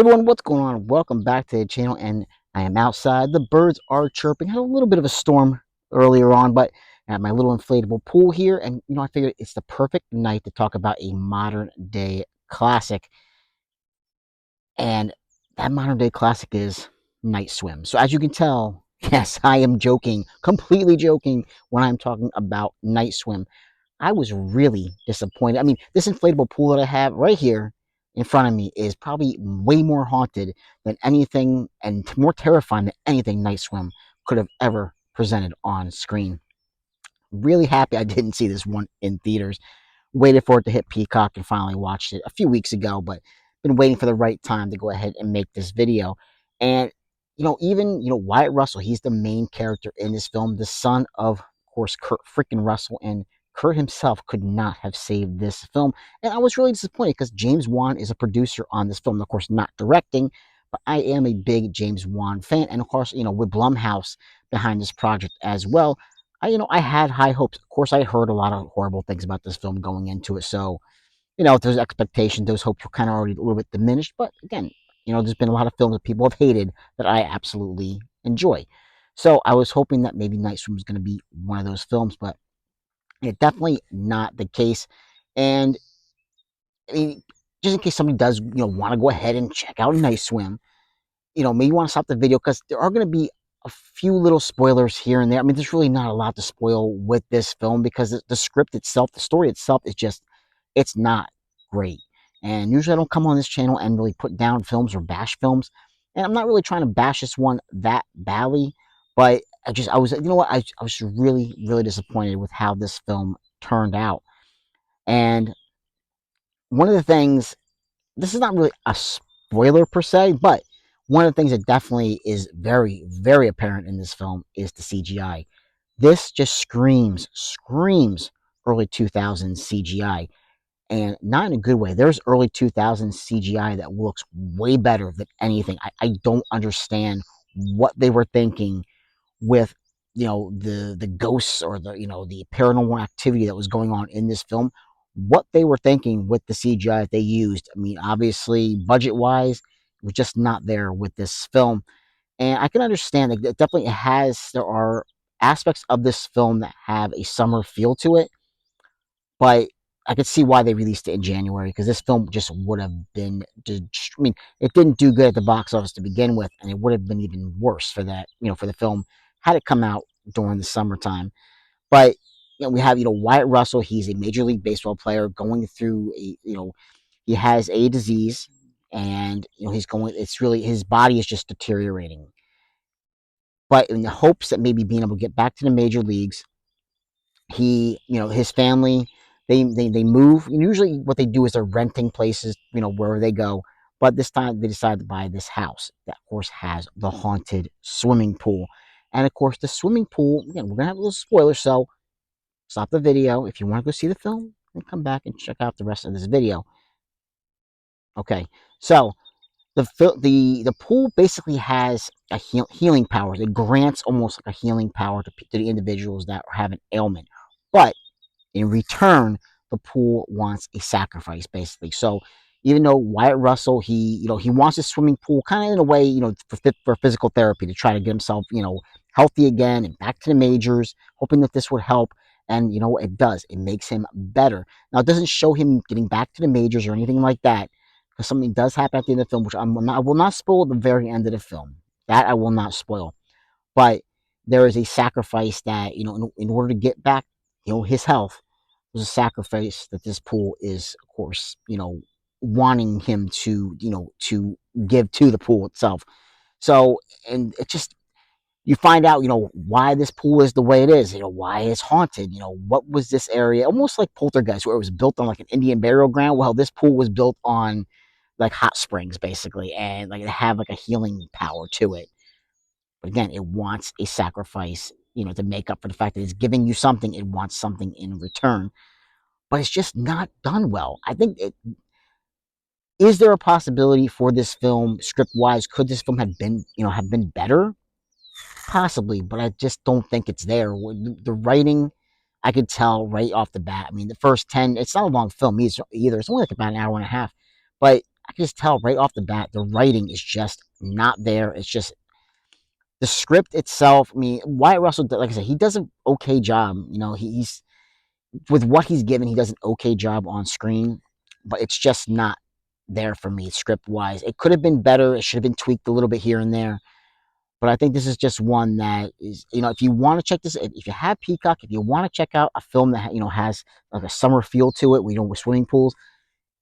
Everyone, what's going on? Welcome back to the channel, and I am outside. The birds are chirping. Had a little bit of a storm earlier on, but I have my little inflatable pool here, and I figured it's the perfect night to talk about a modern day classic, and that modern day classic is Night Swim. So as you can tell, yes, I am joking, completely joking when I'm talking about Night Swim. I was really disappointed. I mean, this inflatable pool that I have right here in front of me is probably way more haunted than anything and more terrifying than anything Night Swim could have ever presented on screen. Really happy I didn't see this one in theaters. Waited for it to hit Peacock and finally watched it a few weeks ago, but been waiting for the right time to go ahead and make this video. And even Wyatt Russell, he's the main character in this film, the son of course Kurt freaking Russell, and Kurt himself could not have saved this film. And I was really disappointed because James Wan is a producer on this film, of course not directing, but I am a big James Wan fan, and of course with Blumhouse behind this project as well. I had high hopes. Of course, I heard a lot of horrible things about this film going into it. So, those expectations, those hopes were kind of already a little bit diminished. But again, there's been a lot of films that people have hated that I absolutely enjoy. So I was hoping that maybe Night Swim was going to be one of those films, but it's definitely not the case. And I mean, just in case somebody does, want to go ahead and check out Night Swim, maybe you want to stop the video because there are going to be a few little spoilers here and there. I mean, there's really not a lot to spoil with this film because the script itself, the story itself is just, it's not great. And usually I don't come on this channel and really put down films or bash films. And I'm not really trying to bash this one that badly, but I was, I was really, really disappointed with how this film turned out. And one of the things, this is not really a spoiler per se, but one of the things that definitely is very, very apparent in this film is the CGI. This just screams early 2000s CGI, and not in a good way. There's early 2000s CGI that looks way better than anything. I don't understand what they were thinking with the ghosts or the paranormal activity that was going on in this film, what they were thinking with the CGI that they used. I mean, obviously budget wise it was just not there with this film, and I can understand that it definitely there are aspects of this film that have a summer feel to it, but I could see why they released it in January because this film just would have been. I mean, it didn't do good at the box office to begin with, and it would have been even worse for that. For the film had it come out during the summertime. But we have Wyatt Russell. He's a Major League Baseball player going through he has a disease, and he's going. It's really his body is just deteriorating. But in the hopes that maybe being able to get back to the major leagues, his family, they move. Usually what they do is they're renting places, wherever they go. But this time they decided to buy this house that of course has the haunted swimming pool. And of course the swimming pool, again, we're gonna have a little spoiler, so stop the video if you want to go see the film and come back and check out the rest of this video. Okay, so the pool basically has a healing power. It grants almost like a healing power to the individuals that have an ailment, but in return, the pool wants a sacrifice, basically. So even though Wyatt Russell, he wants a swimming pool, kind of in a way, for physical therapy to try to get himself, healthy again and back to the majors, hoping that this would help. And it does. It makes him better. Now it doesn't show him getting back to the majors or anything like that, because something does happen at the end of the film, which I will not spoil at the very end of the film. That I will not spoil. But there is a sacrifice that in order to get back, his health, there's a sacrifice that this pool is, of course, wanting him to give to the pool itself. So, and it just, you find out, why this pool is the way it is, why it's haunted, what was this area, almost like Poltergeist, where it was built on like an Indian burial ground. Well, this pool was built on like hot springs, basically, and like it have like a healing power to it. But again, it wants a sacrifice, to make up for the fact that it's giving you something, it wants something in return, but it's just not done well. I think is there a possibility for this film, script wise, could this film have been better? Possibly, but I just don't think it's there. The writing, I could tell right off the bat. I mean, the first 10, it's not a long film either. It's only like about an hour and a half, but I can just tell right off the bat the writing is just not there. It's just the script itself. I mean, Wyatt Russell, like I said, he does an okay job. You know, he's with what he's given, he does an okay job on screen, but it's just not there for me script wise. It could have been better. It should have been tweaked a little bit here and there. But I think this is just one that is, if you want to check this, if you have Peacock, if you want to check out a film that has like a summer feel to it, with swimming pools,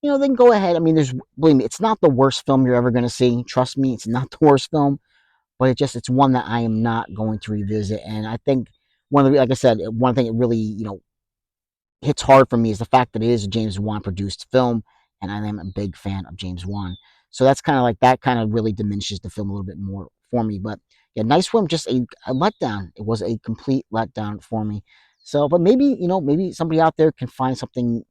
then go ahead. I mean, believe me, it's not the worst film you're ever going to see. Trust me, it's not the worst film, but it's one that I am not going to revisit. And I think like I said, one thing that really hits hard for me is the fact that it is a James Wan produced film, and I am a big fan of James Wan. So that's kind of like that kind of really diminishes the film a little bit more for me. But yeah, Night Swim, just a letdown. It was a complete letdown for me. So, but maybe somebody out there can find something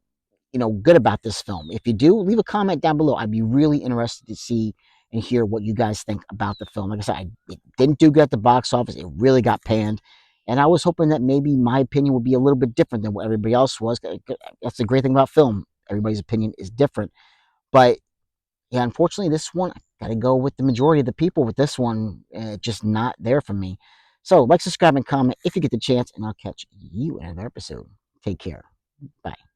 good about this film. If you do, leave a comment down below. I'd be really interested to see and hear what you guys think about the film. Like I said, it didn't do good at the box office. It really got panned. And I was hoping that maybe my opinion would be a little bit different than what everybody else was. That's the great thing about film. Everybody's opinion is different. But yeah, unfortunately, this one, I got to go with the majority of the people with this one. Just not there for me. So, like, subscribe, and comment if you get the chance, and I'll catch you in another episode. Take care. Bye.